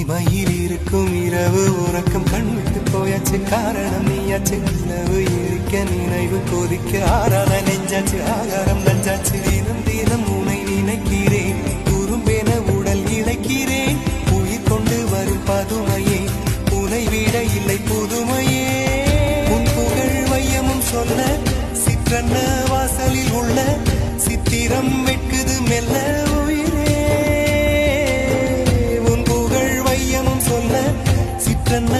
மயில் இருக்கும் இரவு உறக்கம் கண் விட்டு போயாச்சு காரணம் நீயாச்சு நிலவு இருக்க நினைவு கொதிக்க ஆறான நெஞ்சாச்சு ஆகாரம் நஞ்சாச்சு தினம் தினம் உனை நினைக்கிறேன் குறும்பென உடல் இழைக்கிறேன் உயிர் கொண்டு வரும் பதுமையே உனை விட இல்லை புதுமையே உன் புகழ் வையமும் சொல்ல சிற்றன்ன வாசலில் உள்ள சித்திரம் வெட்குது மெல்ல உயிரே உன் புகழ் வையமும் சொல்ல சிற்றன்ன